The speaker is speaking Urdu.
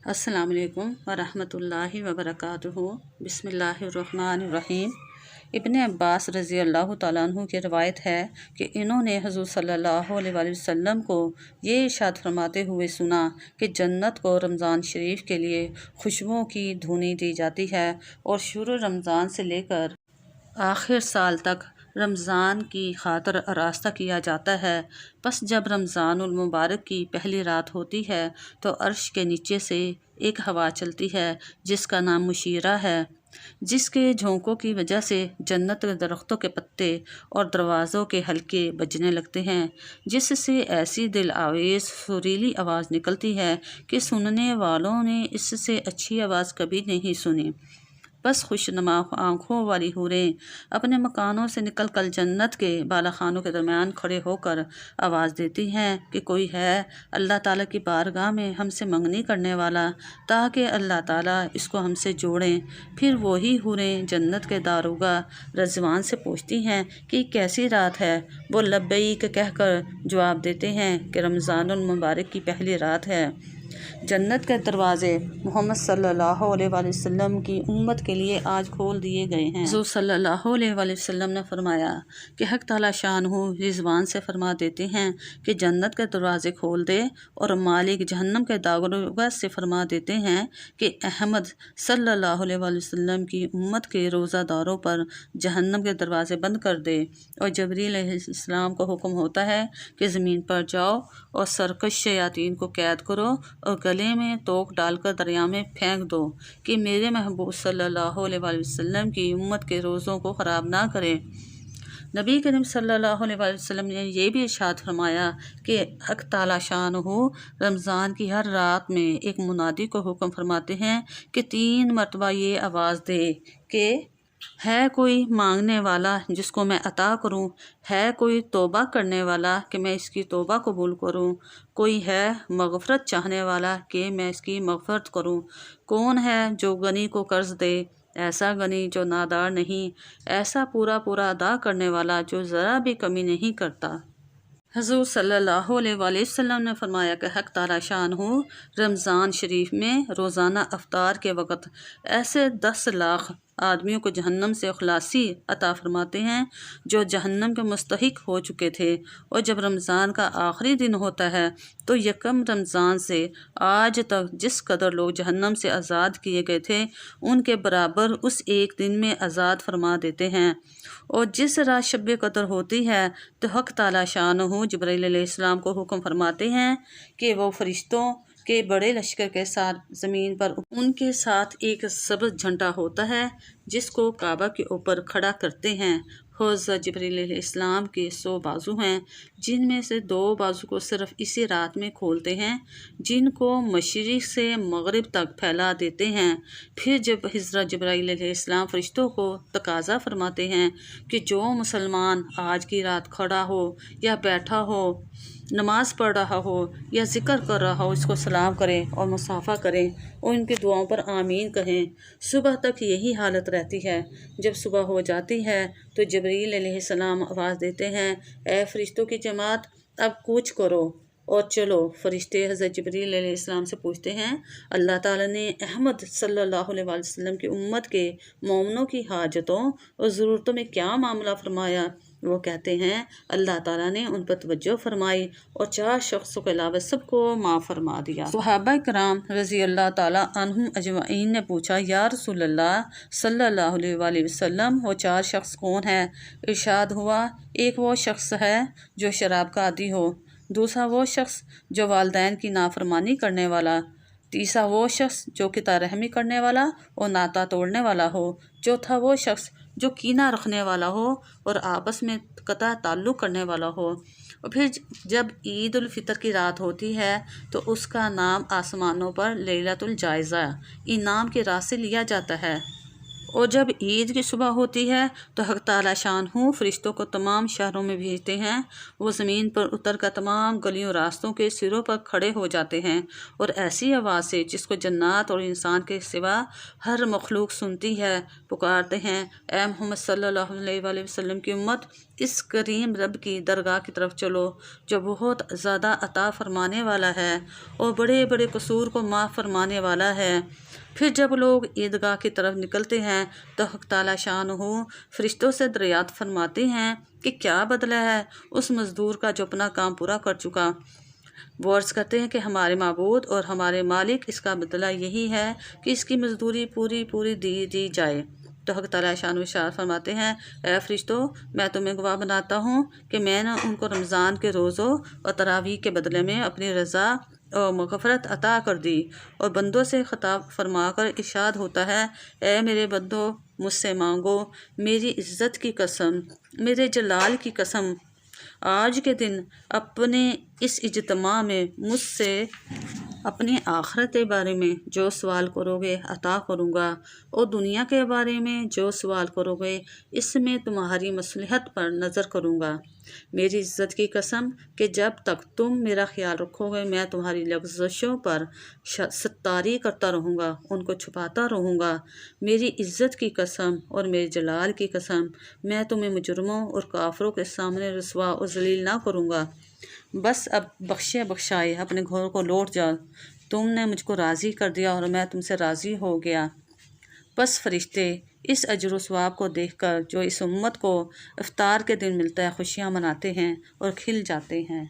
السلام علیکم ورحمۃ اللہ وبرکاتہ۔ بسم اللہ الرحمن الرحیم۔ ابن عباس رضی اللہ تعالیٰ عنہ کی روایت ہے کہ انہوں نے حضور صلی اللہ علیہ وآلہ وسلم کو یہ ارشاد فرماتے ہوئے سنا کہ جنت کو رمضان شریف کے لیے خوشبوؤں کی دھونی دی جاتی ہے اور شروع رمضان سے لے کر آخر سال تک رمضان کی خاطر آراستہ کیا جاتا ہے۔ پس جب رمضان المبارک کی پہلی رات ہوتی ہے تو عرش کے نیچے سے ایک ہوا چلتی ہے جس کا نام مشیرہ ہے، جس کے جھونکوں کی وجہ سے جنت کے درختوں کے پتے اور دروازوں کے حلقے بجنے لگتے ہیں، جس سے ایسی دل آویز سریلی آواز نکلتی ہے کہ سننے والوں نے اس سے اچھی آواز کبھی نہیں سنی۔ بس خوش نما آنکھوں والی حوریں اپنے مکانوں سے نکل کر جنت کے بالا خانوں کے درمیان کھڑے ہو کر آواز دیتی ہیں کہ کوئی ہے اللہ تعالیٰ کی بارگاہ میں ہم سے منگنی کرنے والا تاکہ اللہ تعالیٰ اس کو ہم سے جوڑیں۔ پھر وہی حوریں جنت کے داروغہ رضوان سے پوچھتی ہیں کہ کیسی رات ہے؟ وہ لبیک کہہ کر جواب دیتے ہیں کہ رمضان المبارک کی پہلی رات ہے۔ جنت کے دروازے محمد صلی اللہ علیہ وآلہ وسلم کی امت کے لیے آج کھول دیے گئے ہیں۔ حضور صلی اللہ علیہ وآلہ وسلم نے فرمایا کہ حق تعالیٰ شانہ رضوان سے فرما دیتے ہیں کہ جنت کے دروازے کھول دے، اور مالک جہنم کے داروغہ سے فرما دیتے ہیں کہ احمد صلی اللہ علیہ وآلہ وسلم کی امت کے روزہ داروں پر جہنم کے دروازے بند کر دے، اور جبریل علیہ السلام کو حکم ہوتا ہے کہ زمین پر جاؤ اور سرکش شیاطین کو قید کرو اور گلے میں توق ڈال کر دریا میں پھینک دو کہ میرے محبوب صلی اللہ علیہ وآلہ وسلم کی امت کے روزوں کو خراب نہ کرے۔ نبی کریم صلی اللہ علیہ وآلہ وسلم نے یہ بھی ارشاد فرمایا کہ حق تعالیٰ شانہ رمضان کی ہر رات میں ایک منادی کو حکم فرماتے ہیں کہ 3 مرتبہ یہ آواز دے کہ ہے کوئی مانگنے والا جس کو میں عطا کروں، ہے کوئی توبہ کرنے والا کہ میں اس کی توبہ قبول کروں، کوئی ہے مغفرت چاہنے والا کہ میں اس کی مغفرت کروں، کون ہے جو غنی کو قرض دے، ایسا غنی جو نادار نہیں، ایسا پورا پورا ادا کرنے والا جو ذرا بھی کمی نہیں کرتا۔ حضور صلی اللہ علیہ وآلہ وسلم نے فرمایا کہ حق تعالیٰ شانہ رمضان شریف میں روزانہ افطار کے وقت ایسے 10 لاکھ آدمیوں کو جہنم سے خلاصی عطا فرماتے ہیں جو جہنم کے مستحق ہو چکے تھے، اور جب رمضان کا آخری دن ہوتا ہے تو یکم رمضان سے آج تک جس قدر لوگ جہنم سے آزاد کیے گئے تھے ان کے برابر اس ایک دن میں آزاد فرما دیتے ہیں۔ اور جس رات شب قدر ہوتی ہے تو حق تعالیٰ شانہ جبرائیل علیہ السلام کو حکم فرماتے ہیں کہ وہ فرشتوں کے بڑے لشکر کے ساتھ زمین پر ان کے ساتھ ایک سبز جھنڈا ہوتا ہے جس کو کعبہ کے اوپر کھڑا کرتے ہیں۔ حضرت جبرائیل علیہ السلام کے 100 بازو ہیں جن میں سے 2 بازو کو صرف اسی رات میں کھولتے ہیں، جن کو مشرق سے مغرب تک پھیلا دیتے ہیں۔ پھر جب حضرت جبرائیل علیہ السلام فرشتوں کو تقاضا فرماتے ہیں کہ جو مسلمان آج کی رات کھڑا ہو یا بیٹھا ہو، نماز پڑھ رہا ہو یا ذکر کر رہا ہو، اس کو سلام کریں اور مصافحہ کریں اور ان کی دعاؤں پر آمین کہیں۔ صبح تک یہی حالت رہتی ہے۔ جب صبح ہو جاتی ہے تو جبرائیل علیہ السلام آواز دیتے ہیں، اے فرشتوں کی جماعت اب کوچ کرو اور چلو۔ فرشتے حضرت جبرائیل علیہ السلام سے پوچھتے ہیں، اللہ تعالیٰ نے احمد صلی اللہ علیہ وآلہ وسلم کی امت کے مومنوں کی حاجتوں اور ضرورتوں میں کیا معاملہ فرمایا؟ وہ کہتے ہیں اللہ تعالیٰ نے ان پر توجہ فرمائی اور 4 شخصوں کے علاوہ سب کو معاف فرما دیا۔ صحابہ کرام رضی اللہ تعالیٰ عنہم اجمعین نے پوچھا، یا رسول اللہ صلی اللہ علیہ وآلہ وسلم وہ 4 شخص کون ہیں؟ ارشاد ہوا، ایک وہ شخص ہے جو شراب کا عادی ہو، دوسرا وہ شخص جو والدین کی نافرمانی کرنے والا، تیسرا وہ شخص جو قطع رحمی کرنے والا اور ناطہ توڑنے والا ہو، چوتھا وہ شخص جو کینہ رکھنے والا ہو اور آپس میں قطع تعلق کرنے والا ہو۔ اور پھر جب عید الفطر کی رات ہوتی ہے تو اس کا نام آسمانوں پر لیلۃ الجائزہ انعام کی رات سے لیا جاتا ہے، اور جب عید کی صبح ہوتی ہے تو حق تعالیٰ شانہ فرشتوں کو تمام شہروں میں بھیجتے ہیں، وہ زمین پر اتر کر تمام گلیوں راستوں کے سروں پر کھڑے ہو جاتے ہیں اور ایسی آواز سے جس کو جنات اور انسان کے سوا ہر مخلوق سنتی ہے پکارتے ہیں، اے محمد صلی اللہ علیہ وآلہ وسلم کی امت، اس کریم رب کی درگاہ کی طرف چلو جو بہت زیادہ عطا فرمانے والا ہے اور بڑے بڑے قصور کو معاف فرمانے والا ہے۔ پھر جب لوگ عیدگاہ کی طرف نکلتے ہیں تو حق تعالیٰ شانہ فرشتوں سے دریافت فرماتے ہیں کہ کیا بدلہ ہے اس مزدور کا جو اپنا کام پورا کر چکا۔ وہ عرض کرتے ہیں کہ ہمارے معبود اور ہمارے مالک، اس کا بدلہ یہی ہے کہ اس کی مزدوری پوری دی جائے۔ تو حق تعالیٰ شان ارشاد فرماتے ہیں، اے فرشتوں، میں تمہیں گواہ بناتا ہوں کہ میں نے ان کو رمضان کے روزوں اور تراویح کے بدلے میں اپنی رضا اور مغفرت عطا کر دی۔ اور بندوں سے خطاب فرما کر ارشاد ہوتا ہے، اے میرے بندو، مجھ سے مانگو، میری عزت کی قسم، میرے جلال کی قسم، آج کے دن اپنے اس اجتماع میں مجھ سے اپنی آخرت کے بارے میں جو سوال کرو گے عطا کروں گا، اور دنیا کے بارے میں جو سوال کرو گے اس میں تمہاری مصلحت پر نظر کروں گا۔ میری عزت کی قسم کہ جب تک تم میرا خیال رکھو گے میں تمہاری لغزشوں پر ستاری کرتا رہوں گا، ان کو چھپاتا رہوں گا۔ میری عزت کی قسم اور میرے جلال کی قسم، میں تمہیں مجرموں اور کافروں کے سامنے رسوا اور ذلیل نہ کروں گا۔ بس اب بخشائے اپنے گھر کو لوٹ جاؤ، تم نے مجھ کو راضی کر دیا اور میں تم سے راضی ہو گیا۔ بس فرشتے اس اجر و ثواب کو دیکھ کر جو اس امت کو افطار کے دن ملتا ہے خوشیاں مناتے ہیں اور کھل جاتے ہیں۔